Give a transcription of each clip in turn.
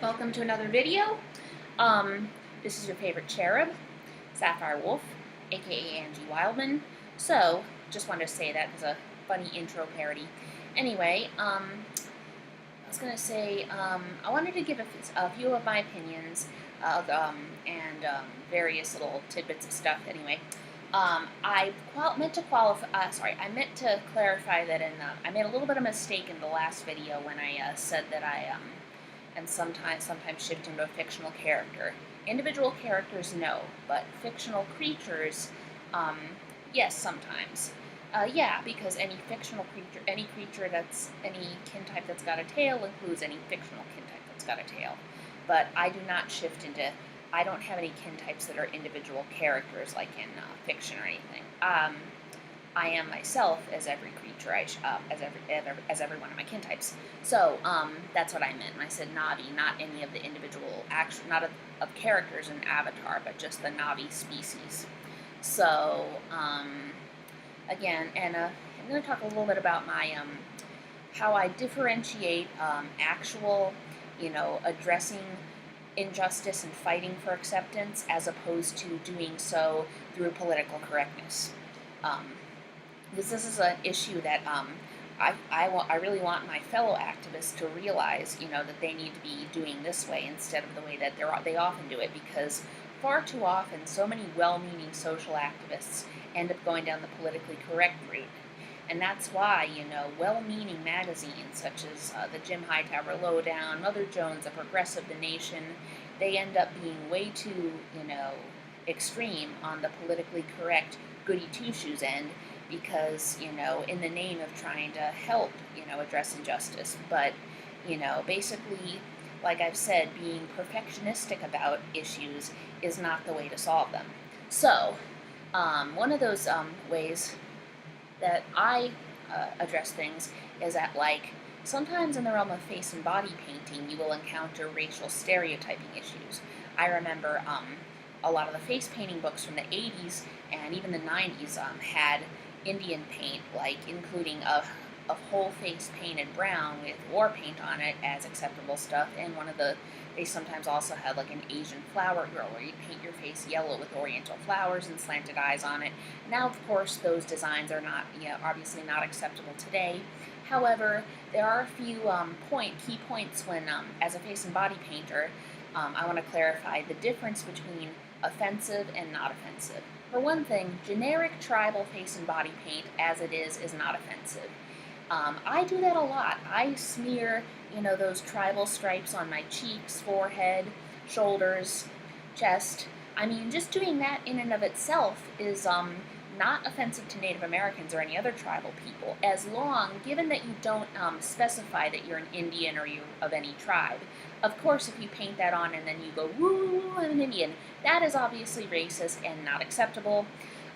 Welcome to another video. This is your favorite cherub, Sapphire Wolf, aka Angie Wildman. So, just wanted to say that as a funny intro parody. Anyway, I was going to say, I wanted to give a few of my opinions and various little tidbits of stuff. Anyway, I meant to clarify that I made a little bit of mistake in the last video when I said that I and sometimes shift into a fictional character. Individual characters, no, but fictional creatures, yes, sometimes. Yeah, because any fictional creature, any kin type that's got a tail includes any fictional kin type that's got a tail. But I do not shift into, I don't have any kin types that are individual characters like in fiction or anything. I am myself as every creature, as every one of my kin types. So that's what I meant when I said Navi, not any of the individual not of characters in Avatar, but just the Navi species. So again, and I'm going to talk a little bit about my how I differentiate actual, addressing injustice and fighting for acceptance as opposed to doing so through political correctness. This is an issue that I really want my fellow activists to realize, that they need to be doing this way instead of the way that they often do it, because far too often so many well-meaning social activists end up going down the politically correct route. And that's why, well-meaning magazines such as the Jim Hightower Lowdown, Mother Jones, The Progressive, The Nation, they end up being way too, extreme on the politically correct goody two-shoes end, because, in the name of trying to help, address injustice. But, basically, like I've said, being perfectionistic about issues is not the way to solve them. So, one of those ways that I address things is that, like, sometimes in the realm of face and body painting, you will encounter racial stereotyping issues. I remember a lot of the face painting books from the 80s and even the 90s had Indian paint, like including a whole face painted brown with war paint on it as acceptable stuff, and they sometimes also had like an Asian flower girl where you paint your face yellow with oriental flowers and slanted eyes on it. Now, of course, those designs are not, obviously not acceptable today. However, there are a few key points when, as a face and body painter, I want to clarify the difference between offensive and not offensive. For one thing, generic tribal face and body paint, as it is not offensive. I do that a lot. I smear, those tribal stripes on my cheeks, forehead, shoulders, chest. I mean, just doing that in and of itself is not offensive to Native Americans or any other tribal people, given that you don't specify that you're an Indian or you're of any tribe. Of course, if you paint that on and then you go, woo, I'm an Indian, that is obviously racist and not acceptable.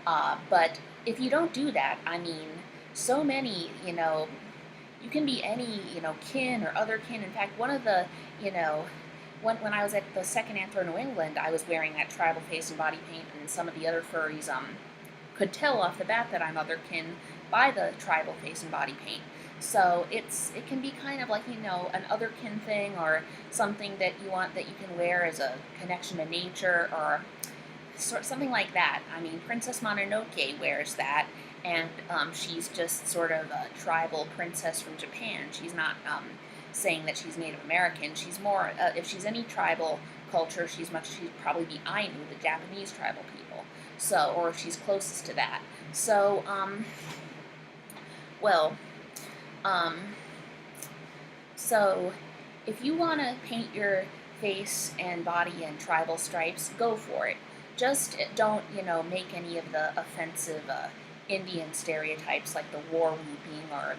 But if you don't do that, I mean, so many, you can be any, kin or other kin. In fact, one of the, when I was at the second Anthro New England, I was wearing that tribal face and body paint, and some of the other furries could tell off the bat that I'm other kin by the tribal face and body paint. So it can be kind of like, an otherkin thing, or something that you can wear as a connection to nature, or something like that. I mean, Princess Mononoke wears that, and she's just sort of a tribal princess from Japan. She's not saying that she's Native American. She's more, if she's any tribal culture, she'd probably be Ainu, the Japanese tribal people. So, or if she's closest to that. So, so if you want to paint your face and body in tribal stripes, go for it. Just don't, make any of the offensive Indian stereotypes like the war whooping or,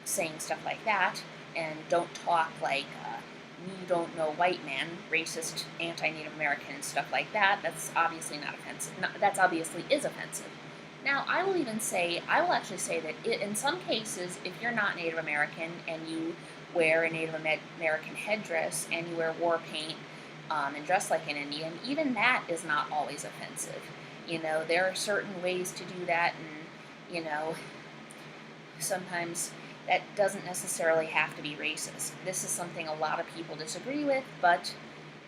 saying stuff like that. And don't talk like, you don't know white man, racist, anti-Native American, stuff like that. That's obviously not offensive. That's obviously is offensive. Now, I will actually say that in some cases, if you're not Native American and you wear a Native American headdress and you wear war paint and dress like an Indian, even that is not always offensive. There are certain ways to do that, and, sometimes that doesn't necessarily have to be racist. This is something a lot of people disagree with, but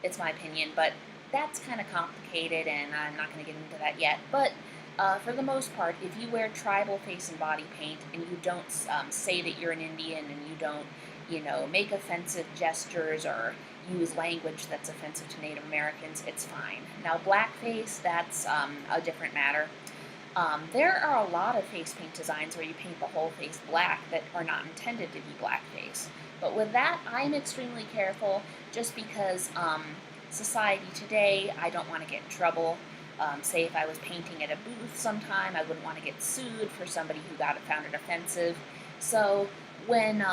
it's my opinion. But that's kind of complicated, and I'm not going to get into that yet. But for the most part, if you wear tribal face and body paint, and you don't say that you're an Indian, and you don't, make offensive gestures or use language that's offensive to Native Americans, it's fine. Now, blackface, that's a different matter. There are a lot of face paint designs where you paint the whole face black that are not intended to be blackface. But with that, I'm extremely careful just because society today, I don't want to get in trouble. Say if I was painting at a booth sometime, I wouldn't want to get sued for somebody who found it offensive. So when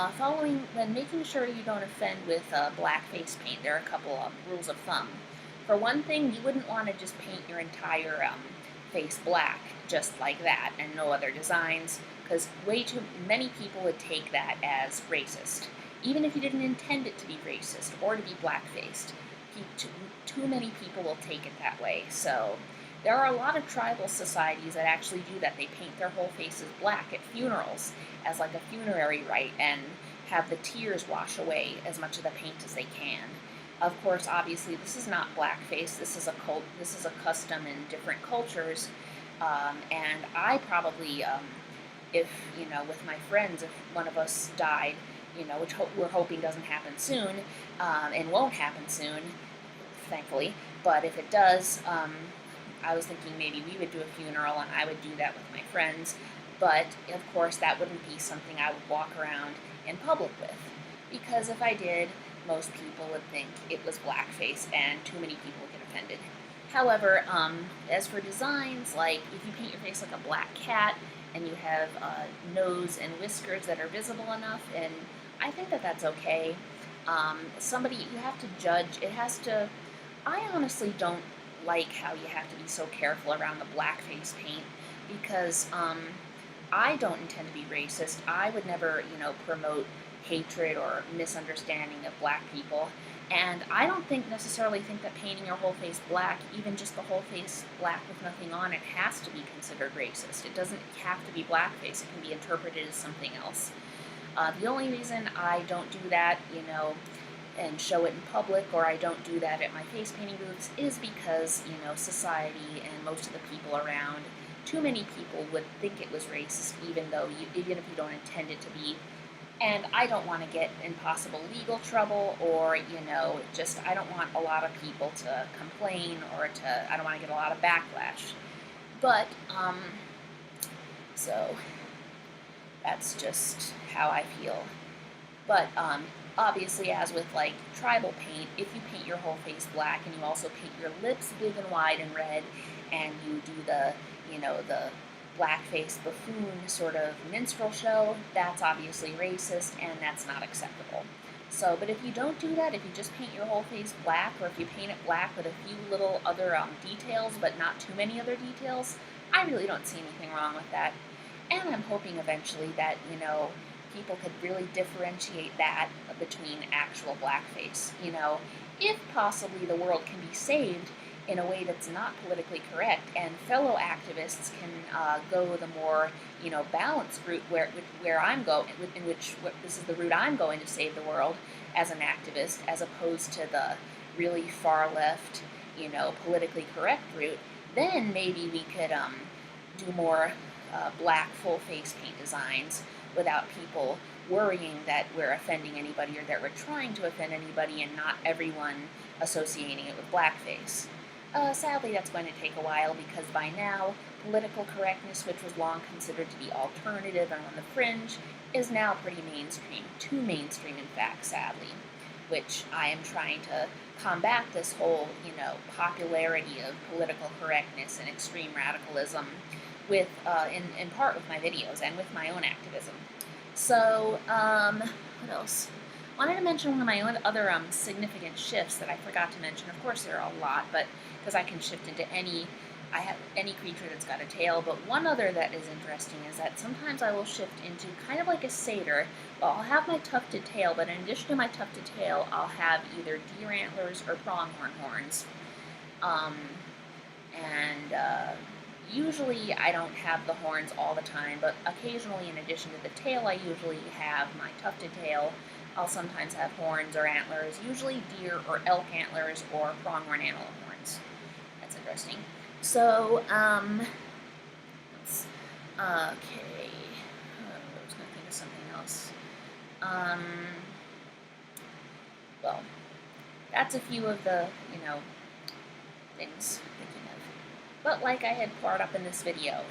making sure you don't offend with blackface paint, there are a couple of rules of thumb. For one thing, you wouldn't want to just paint your entire face black just like that and no other designs, because way too many people would take that as racist, even if you didn't intend it to be racist or to be black-faced. Too many people will take it that way. So there are a lot of tribal societies that actually do that. They paint their whole faces black at funerals as like a funerary rite and have the tears wash away as much of the paint as they can. Of course, obviously, this is not blackface. This is a custom in different cultures. And I probably, if, with my friends, if one of us died, which we're hoping doesn't happen soon, and won't happen soon, thankfully, but if it does, I was thinking maybe we would do a funeral and I would do that with my friends, but of course that wouldn't be something I would walk around in public with, because if I did, most people would think it was blackface and too many people would get offended. However, as for designs, like if you paint your face like a black cat and you have nose and whiskers that are visible enough, and I think that that's okay. You have to judge, I honestly don't like how you have to be so careful around the blackface paint, because I don't intend to be racist. I would never, promote hatred or misunderstanding of black people. And I don't necessarily think that painting your whole face black, even just the whole face black with nothing on it, has to be considered racist. It doesn't have to be blackface. It can be interpreted as something else. The only reason I don't do that, and show it in public, or I don't do that at my face painting booths, is because, society and most of the people around, too many people would think it was racist, even if you don't intend it to be. And I don't want to get in possible legal trouble, or, I don't want a lot of people to complain, or I don't want to get a lot of backlash. But, so, that's just how I feel. But, obviously, as with, like, tribal paint, if you paint your whole face black, and you also paint your lips big and wide and red, and you do the blackface buffoon sort of minstrel show, that's obviously racist, and that's not acceptable. So, but if you don't do that, if you just paint your whole face black, or if you paint it black with a few little other details, but not too many other details, I really don't see anything wrong with that. And I'm hoping eventually that, people could really differentiate that between actual blackface. If possibly the world can be saved in a way that's not politically correct, and fellow activists can go the more, balanced route where I'm going, this is the route I'm going to save the world as an activist, as opposed to the really far left, politically correct route, then maybe we could do more black full face paint designs without people worrying that we're offending anybody or that we're trying to offend anybody, and not everyone associating it with blackface. Sadly, that's going to take a while, because by now, political correctness, which was long considered to be alternative and on the fringe, is now pretty mainstream. Too mainstream, in fact, sadly. Which I am trying to combat this whole, popularity of political correctness and extreme radicalism with, in part with my videos and with my own activism. So, what else? I wanted to mention one of my own other significant shifts that I forgot to mention. Of course, there are a lot, but because I can shift into any creature that's got a tail. But one other that is interesting is that sometimes I will shift into kind of like a satyr. Well, I'll have my tufted tail, but in addition to my tufted tail, I'll have either deer antlers or pronghorn horns. Usually I don't have the horns all the time, but occasionally in addition to the tail, I usually have my tufted tail. I'll sometimes have horns or antlers, usually deer or elk antlers or pronghorn antelope horns. That's interesting. So, okay, I was going to think of something else. Um, well, that's a few of the, things thinking of. But like I had brought up in this video,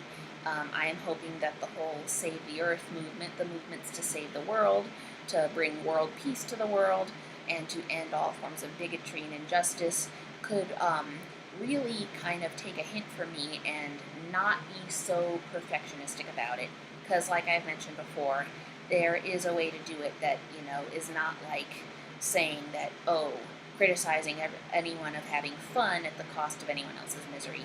I am hoping that the whole Save the Earth movement, the movements to save the world, to bring world peace to the world, and to end all forms of bigotry and injustice, could really kind of take a hint from me and not be so perfectionistic about it. Because like I've mentioned before, there is a way to do it that, is not like saying that, oh, criticizing anyone of having fun at the cost of anyone else's misery.